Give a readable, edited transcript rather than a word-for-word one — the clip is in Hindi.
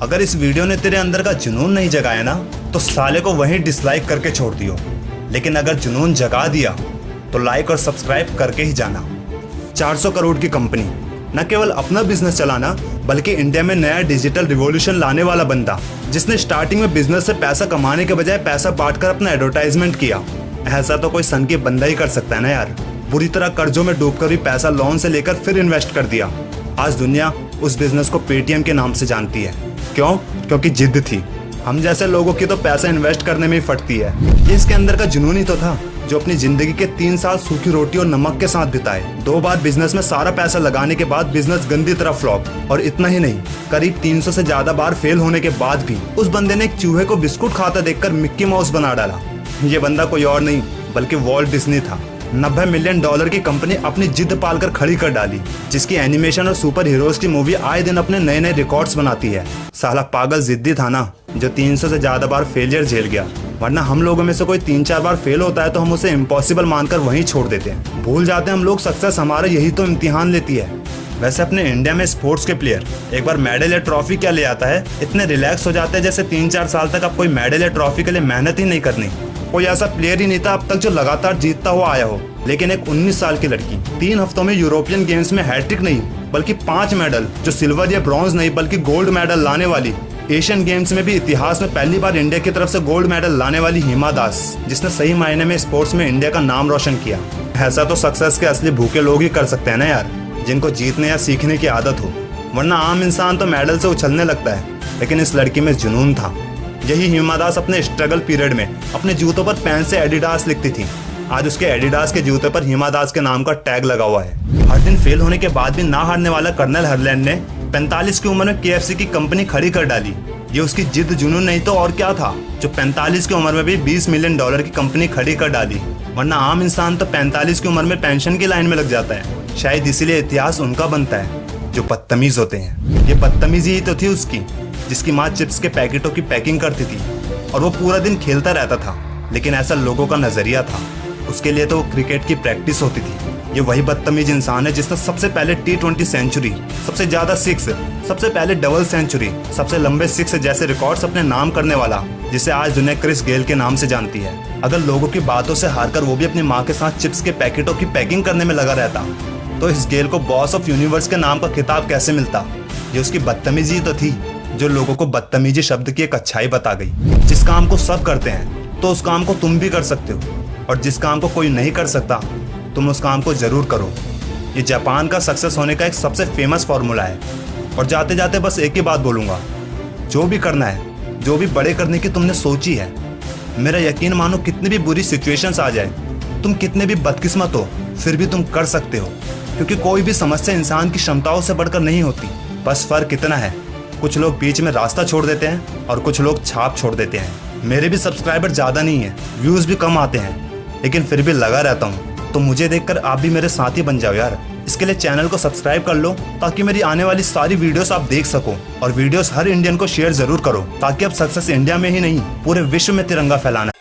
अगर इस वीडियो ने तेरे अंदर का जुनून नहीं जगाया ना तो साले को वहीं डिसलाइक करके छोड़ दियो। लेकिन अगर जुनून जगा दिया तो लाइक और सब्सक्राइब करके ही जाना। 400 करोड़ की कंपनी, न केवल अपना बिजनेस चलाना बल्कि इंडिया में नया डिजिटल रिवॉल्यूशन लाने वाला बंदा, जिसने स्टार्टिंग में बिजनेस से पैसा कमाने के बजाय पैसा बांटकर अपना एडवर्टाइजमेंट किया। ऐसा तो कोई सन की बंदा ही कर सकता है ना यार। बुरी तरह कर्जों में डूबकर भी पैसा लोन से लेकर फिर इन्वेस्ट कर दिया। आज दुनिया उस बिजनेस को पेटीएम के नाम से जानती है। क्यों? क्योंकि जिद्द थी। हम जैसे लोगों की तो पैसा इन्वेस्ट करने में ही फटती है। ये इसके अंदर का जुनून ही तो था जो अपनी जिंदगी के 3 साल सूखी रोटी और नमक के साथ बिताए। 2 बार बिजनेस में सारा पैसा लगाने के बाद बिजनेस गंदी तरह फ्लॉप। और इतना ही नहीं, करीब 300 से ज्यादा बार फेल होने के बाद भी उस बंदे ने एक चूहे को बिस्कुट खाता देखकर मिक्की माउस बना डाला। ये बंदा कोई और नहीं बल्कि वॉल्ट डिज्नी था। $90 मिलियन की कंपनी अपनी जिद पालकर खड़ी कर डाली, जिसकी एनिमेशन और सुपर हीरोज की मूवी आए दिन अपने नए नए रिकॉर्ड्स बनाती है। साला पागल जिद्दी था ना जो 300 से ज्यादा बार फेलियर झेल गया। वरना हम लोगों में से कोई 3-4 बार फेल होता है तो हम उसे इम्पॉसिबल मानकर वहीं छोड़ देते हैं। भूल जाते हैं हम लोग सक्सेस हमारा यही तो इम्तिहान लेती है। वैसे अपने इंडिया में स्पोर्ट्स के प्लेयर एक बार मेडल या ट्रॉफी क्या ले आता है, इतने रिलैक्स हो जाते हैं जैसे 3-4 साल तक अब कोई मेडल या ट्रॉफी के लिए मेहनत ही नहीं करनी। कोई ऐसा प्लेयर ही नहीं था अब तक जो लगातार जीतता हुआ आया हो। लेकिन एक 19 साल की लड़की 3 हफ्तों में यूरोपियन गेम्स में हैट्रिक नहीं बल्कि 5 मेडल, जो सिल्वर या ब्रॉन्ज नहीं बल्कि गोल्ड मेडल लाने वाली, एशियन गेम्स में भी इतिहास में पहली बार इंडिया की तरफ से गोल्ड मेडल लाने वाली हिमा दास, जिसने सही मायने में स्पोर्ट्स में इंडिया का नाम रोशन किया। ऐसा तो सक्सेस के असली भूखे लोग ही कर सकते हैं ना यार, जिनको जीतने या सीखने की आदत हो। वरना आम इंसान तो मेडल से उछलने लगता है, लेकिन इस लड़की में जुनून था। यही हिमा दास अपने स्ट्रगल पीरियड में अपने जूतों पर पेन से एडिडास लिखती थी। आज उसके एडिडास के जूते पर हिमा दास के नाम का टैग लगा हुआ है। हर दिन फेल होने के बाद भी ना हारने वाला कर्नल हरलैंड ने 45 की उम्र में KFC की कंपनी खड़ी कर डाली। ये उसकी जिद जुनून नहीं तो और क्या था, जो 45 की उम्र में भी $20 मिलियन की कंपनी खड़ी कर डाली। वरना आम इंसान तो 45 की उम्र में पेंशन की लाइन में लग जाता है। शायद इसीलिए इतिहास उनका बनता है जो बदतमीज होते हैं। ये बदतमीजी ही तो थी उसकी, जिसकी माँ चिप्स के पैकेटों की पैकिंग करती थी और वो पूरा दिन खेलता रहता था। लेकिन ऐसा लोगों का नजरिया था। उसके लिए तो क्रिकेट की प्रैक्टिस होती थी। ये वही बदतमीज इंसान है जिसने सबसे पहले T20 सेंचुरी, सबसे ज्यादा 6, सबसे पहले डबल सेंचुरी, सबसे लंबे 6 जैसे रिकॉर्ड्स अपने नाम करने वाला, जिसे आज दुनिया क्रिस गेल के नाम से जानती है। अगर लोगों की बातों से हारकर वो भी अपनी माँ के साथ चिप्स के पैकेटों की पैकिंग करने में लगा रहता तो इस गेल को बॉस ऑफ यूनिवर्स के नाम का खिताब कैसे मिलता। ये उसकी बदतमीजी तो थी जो लोगों को बदतमीजी शब्द की एक अच्छाई बता गई। जिस काम को सब करते हैं तो उस काम को तुम भी कर सकते हो, और जिस काम को कोई नहीं कर सकता तुम उस काम को जरूर करो। ये जापान का सक्सेस होने का एक सबसे फेमस फॉर्मूला है। और जाते जाते बस एक ही बात बोलूँगा, जो भी करना है, जो भी बड़े करने की तुमने सोची है, मेरा यकीन मानो कितनी भी बुरी सिचुएशंस आ जाए, तुम कितने भी बदकिस्मत हो, फिर भी तुम कर सकते हो। क्योंकि कोई भी समस्या इंसान की क्षमताओं से बढ़कर नहीं होती। बस फर्क इतना है, कुछ लोग बीच में रास्ता छोड़ देते हैं और कुछ लोग छाप छोड़ देते हैं। मेरे भी सब्सक्राइबर ज़्यादा नहीं है, व्यूज़ भी कम आते हैं, लेकिन फिर भी लगा रहता हूँ। तो मुझे देखकर आप भी मेरे साथी बन जाओ यार। इसके लिए चैनल को सब्सक्राइब कर लो ताकि मेरी आने वाली सारी वीडियोस आप देख सको, और वीडियोस हर इंडियन को शेयर जरूर करो ताकि अब सक्सेस इंडिया में ही नहीं पूरे विश्व में तिरंगा फैलाना